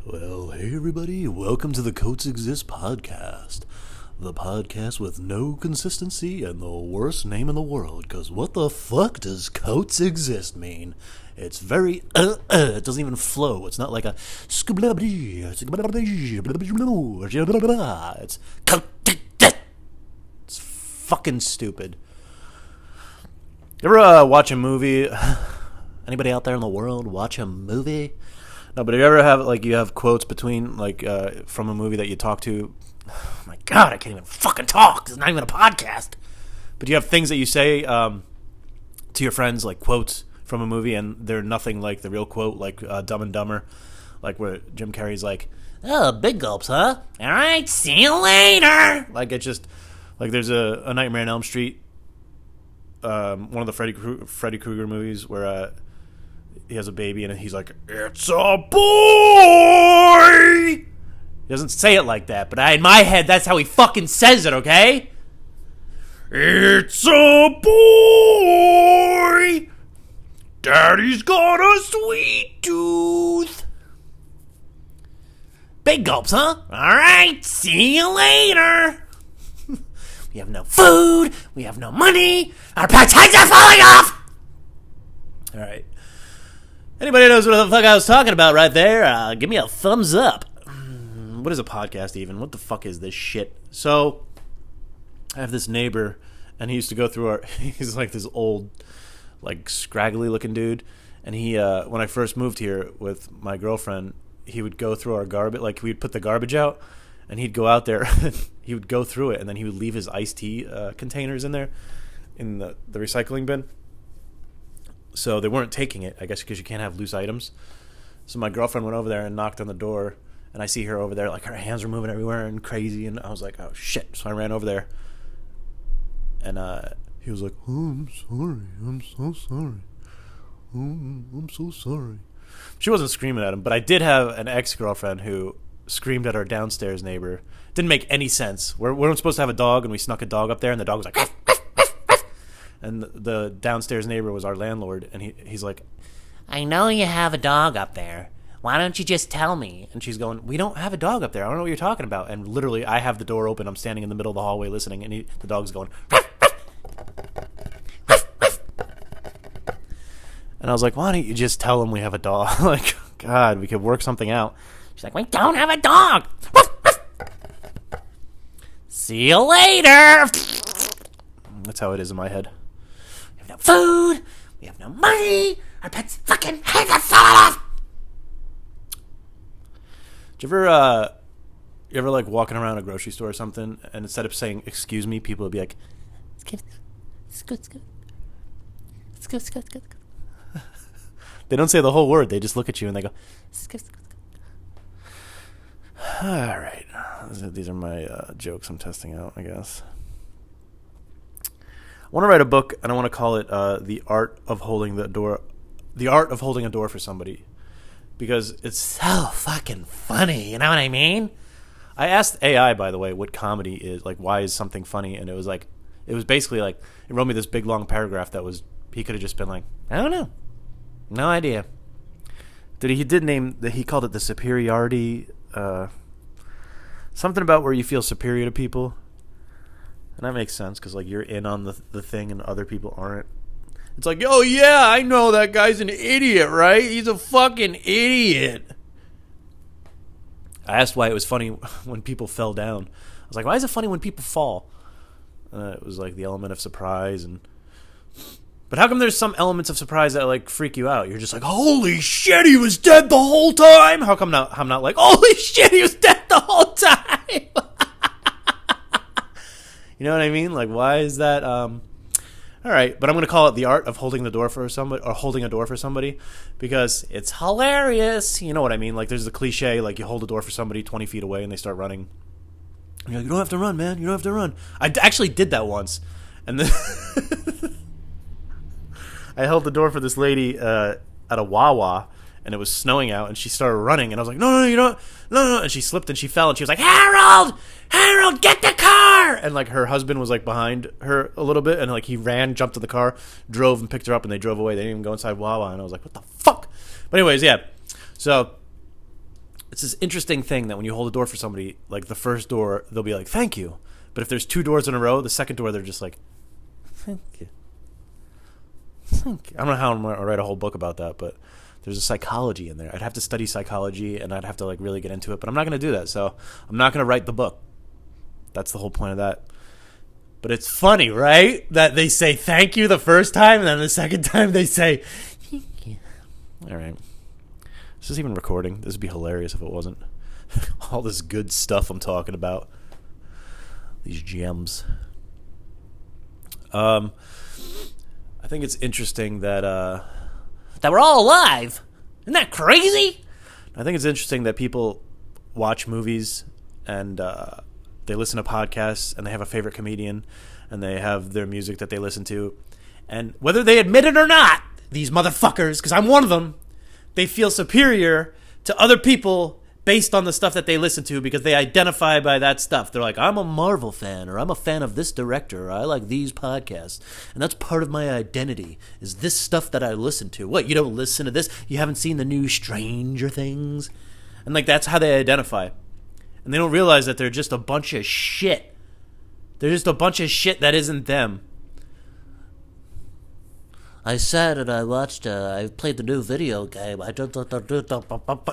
Well, hey everybody, welcome to the Coats Exist podcast. The podcast with no consistency and the worst name in the world, because what the fuck does Coats Exist mean? It's very, it doesn't even flow. It's not like a, it's fucking stupid. You ever watch a movie? Anybody out there in the world watch a movie? No, but if you ever have, like, you have quotes between, like, from a movie that you talk to, oh my god, I can't even fucking talk. It's not even a podcast. But you have things that you say to your friends, like quotes from a movie, and they're nothing like the real quote, like Dumb and Dumber, like where Jim Carrey's like, "Oh, big gulps, huh? All right, see you later." Like, it's just, like, there's a Nightmare on Elm Street, one of the Freddy Krueger movies where he has a baby and he's like, "It's a boy." He doesn't say it like that, but in my head, that's how he fucking says it, okay? "It's a boy. Daddy's got a sweet tooth." Big gulps, huh? All right, see you later. We have no food. We have no money. Our pets' heads are falling off. All right. Anybody knows what the fuck I was talking about right there? Give me a thumbs up. What is a podcast even? What the fuck is this shit? So, I have this neighbor, and he used to go through he's like this old, like, scraggly looking dude, and he, when I first moved here with my girlfriend, he would go through our garbage, like, we'd put the garbage out, and he'd go out there, he would go through it, and then he would leave his iced tea containers in there, in the recycling bin. So they weren't taking it, I guess, because you can't have loose items. So my girlfriend went over there and knocked on the door, and I see her over there, like, her hands were moving everywhere and crazy, and I was like, oh shit. So I ran over there, and he was like, "Oh, I'm sorry, I'm so sorry, oh, I'm so sorry." She wasn't screaming at him, but I did have an ex-girlfriend who screamed at our downstairs neighbor. Didn't make any sense. We weren't supposed to have a dog, and we snuck a dog up there, and the dog was like, "Ruff, ruff." And the downstairs neighbor was our landlord, and he's like, "I know you have a dog up there. Why don't you just tell me?" And she's going, "We don't have a dog up there. I don't know what you're talking about." And literally, I have the door open. I'm standing in the middle of the hallway listening, and the dog's going, "Ruff, ruff, ruff, ruff." And I was like, "Why don't you just tell him we have a dog?" Like, God, we could work something out. She's like, "We don't have a dog. Ruff, ruff. See you later." That's how it is in my head. We have no food. We have no money. Our pets fucking heads are falling off. Do you ever like walking around a grocery store or something, and instead of saying "excuse me," people would be like, "Excuse me." They don't say the whole word. They just look at you and they go, "Excuse me." All right. These are my jokes I'm testing out, I guess. I want to write a book, and I want to call it "The Art of Holding a Door for Somebody," because it's so fucking funny. You know what I mean? I asked AI, by the way, what comedy is, like, why is something funny, and it was basically like, it wrote me this big long paragraph that was, he could have just been like, "I don't know, no idea." He called it the superiority, something about where you feel superior to people. And that makes sense, because, like, you're in on the thing and other people aren't. It's like, "Oh, yeah, I know that guy's an idiot, right? He's a fucking idiot." I asked why it was funny when people fell down. I was like, why is it funny when people fall? It was, like, the element of surprise. But how come there's some elements of surprise that, like, freak you out? You're just like, "Holy shit, he was dead the whole time!" How come I'm not like, "Holy shit, he was dead the whole time!" You know what I mean? Like, why is that? All right, but I'm going to call it "The Art of Holding a Door for Somebody," because it's hilarious. You know what I mean? Like, there's the cliche, like, you hold a door for somebody 20 feet away and they start running. And you're like, "You don't have to run, man. You don't have to run." I actually did that once. And then I held the door for this lady at a Wawa, and it was snowing out, and she started running, and I was like, no, you don't, no, and she slipped and she fell, and she was like, Harold, get the car, and, like, her husband was, like, behind her a little bit, and, like, he ran, jumped to the car, drove and picked her up, and they drove away. They didn't even go inside Wawa, and I was like, what the fuck? But anyways, yeah, so it's this interesting thing that when you hold a door for somebody, like the first door, they'll be like, thank you. But if there's 2 doors in a row, the second door, they're just like, thank you. Thank you. I don't know how I'm going to write a whole book about that, but there's a psychology in there. I'd have to study psychology, and I'd have to like really get into it, but I'm not going to do that. So I'm not going to write the book. That's the whole point of that. But it's funny, right? That they say thank you the first time, and then the second time they say, thank you. All right. Is this even recording? This would be hilarious if it wasn't. All this good stuff I'm talking about. These gems. I think it's interesting that we're all alive. Isn't that crazy? I think it's interesting that people watch movies and they listen to podcasts and they have a favorite comedian and they have their music that they listen to. And whether they admit it or not, these motherfuckers, because I'm one of them, they feel superior to other people based on the stuff that they listen to because they identify by that stuff. They're like, I'm a Marvel fan, or I'm a fan of this director, or I like these podcasts. And that's part of my identity, is this stuff that I listen to. What, you don't listen to this? You haven't seen the new Stranger Things? And like, that's how they identify. And they don't realize that they're just a bunch of shit. They're just a bunch of shit that isn't them. I sat and I watched, I played the new video game.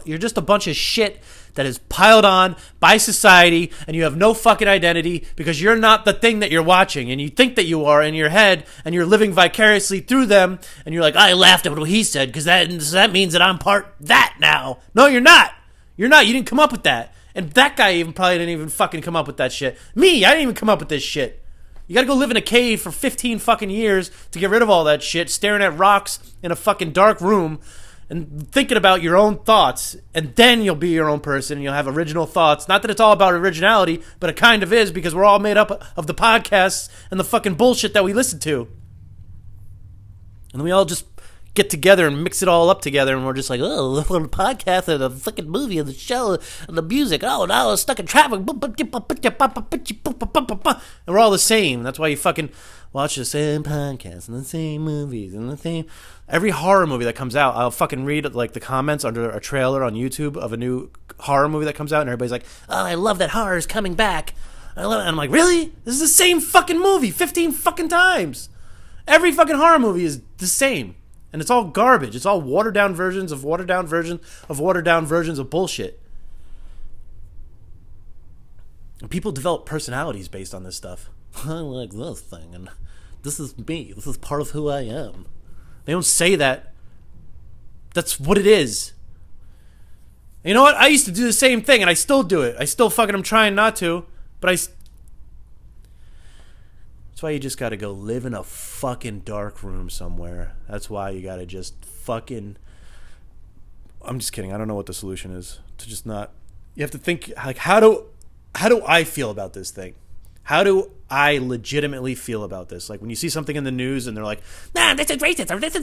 You're just a bunch of shit that is piled on by society, and you have no fucking identity because you're not the thing that you're watching, and you think that you are in your head, and you're living vicariously through them, and you're like, I laughed at what he said because that means that I'm part that now. No, you're not. You're not. You didn't come up with that. And that guy even probably didn't even fucking come up with that shit. Me, I didn't even come up with this shit. You gotta go live in a cave for 15 fucking years to get rid of all that shit, staring at rocks in a fucking dark room and thinking about your own thoughts, and then you'll be your own person and you'll have original thoughts. Not that it's all about originality, but it kind of is, because we're all made up of the podcasts and the fucking bullshit that we listen to. And then we all just get together and mix it all up together, and we're just like, oh, the podcast and the fucking movie and the show and the music. Oh, now I'm stuck in traffic. And we're all the same. That's why you fucking watch the same podcast and the same movies and the same. Every horror movie that comes out, I'll fucking read like the comments under a trailer on YouTube of a new horror movie that comes out, and everybody's like, oh, I love that horror is coming back. I love it. And I'm like, really? This is the same fucking movie 15 fucking times. Every fucking horror movie is the same. And it's all garbage. It's all watered down versions of watered down versions of watered down versions of bullshit. And people develop personalities based on this stuff. I like this thing, and this is me. This is part of who I am. They don't say that. That's what it is. And you know what? I used to do the same thing, and I still do it. I still fucking am trying not to, but that's why you just gotta go live in a fucking dark room somewhere. That's why you gotta just fucking... I'm just kidding. I don't know what the solution is. To just not... You have to think, like, how do I feel about this thing? How do I legitimately feel about this? Like, when you see something in the news and they're like, nah, this is racist, or this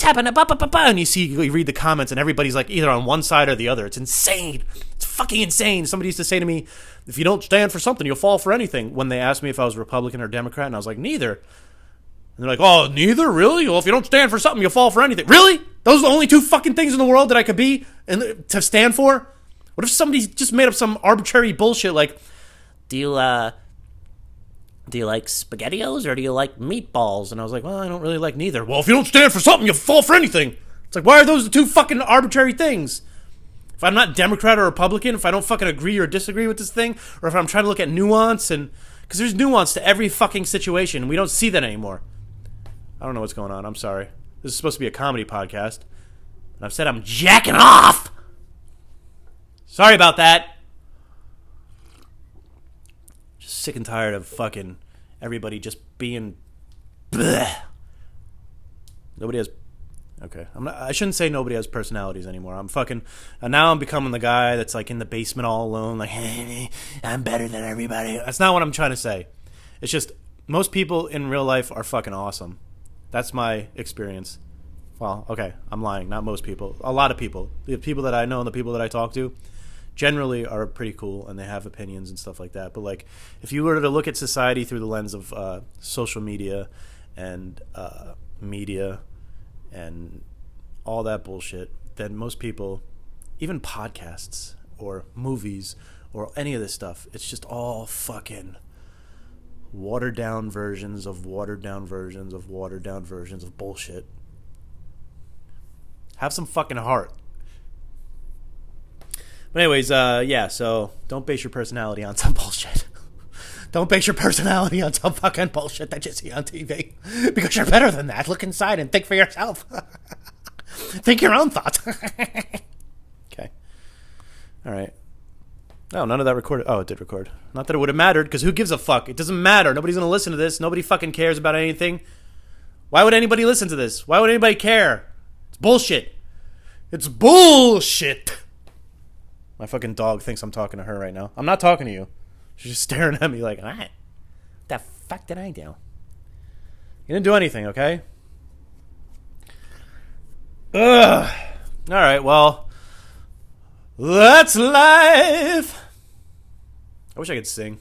happened, and you read the comments and everybody's like either on one side or the other. It's insane. It's fucking insane. Somebody used to say to me, if you don't stand for something, you'll fall for anything, when they asked me if I was Republican or Democrat, and I was like, neither. And they're like, oh, neither? Really? Well, if you don't stand for something, you'll fall for anything. Really? Those are the only 2 fucking things in the world that I could be and to stand for? What if somebody just made up some arbitrary bullshit like, do you like SpaghettiOs or do you like meatballs? And I was like, well, I don't really like neither. Well, if you don't stand for something, you'll fall for anything. It's like, why are those the 2 fucking arbitrary things? If I'm not Democrat or Republican, if I don't fucking agree or disagree with this thing, or if I'm trying to look at nuance, and because there's nuance to every fucking situation, and we don't see that anymore. I don't know what's going on. I'm sorry. This is supposed to be a comedy podcast, and I've said I'm jacking off. Sorry about that. Just sick and tired of fucking everybody just being bleh. Nobody has... Okay. I shouldn't say nobody has personalities anymore. I'm fucking... now I'm becoming the guy that's like in the basement all alone, like, hey, I'm better than everybody. That's not what I'm trying to say. It's just, most people in real life are fucking awesome. That's my experience. Well, okay, I'm lying. Not most people. A lot of people. The people that I know and the people that I talk to generally are pretty cool, and they have opinions and stuff like that. But like, if you were to look at society through the lens of social media and media and all that bullshit, then most people even podcasts or movies or any of this stuff, it's just all fucking watered down versions of watered down versions of watered down versions of bullshit. Have some fucking heart. But anyways, yeah, so don't base your personality on some bullshit. Don't base your personality on some fucking bullshit that you see on TV. Because you're better than that. Look inside and think for yourself. Think your own thoughts. Okay. All right. No, none of that recorded. Oh, it did record. Not that it would have mattered, because who gives a fuck? It doesn't matter. Nobody's going to listen to this. Nobody fucking cares about anything. Why would anybody listen to this? Why would anybody care? It's bullshit. It's bullshit. My fucking dog thinks I'm talking to her right now. I'm not talking to you. She's just staring at me like, all right, what the fuck did I do? You didn't do anything, okay? Ugh. All right, well, that's life. I wish I could sing.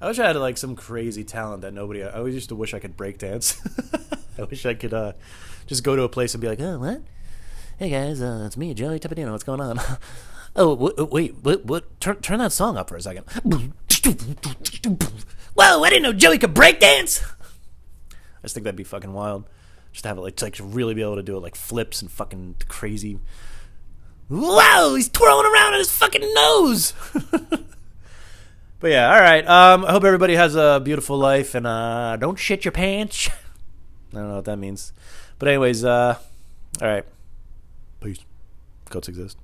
I wish I had like some crazy talent that nobody. I always used to wish I could break dance. I wish I could just go to a place and be like, oh, what? Hey guys, it's me, Joey Tapadino. What's going on? Oh, wait, what? Turn that song up for a second. Whoa, I didn't know Joey could break dance. I just think that'd be fucking wild. Just to have it like to really be able to do it like flips and fucking crazy. Whoa, he's twirling around on his fucking nose. But yeah, all right. I hope everybody has a beautiful life and don't shit your pants. I don't know what that means. But anyways, all right. Peace. Goats exist.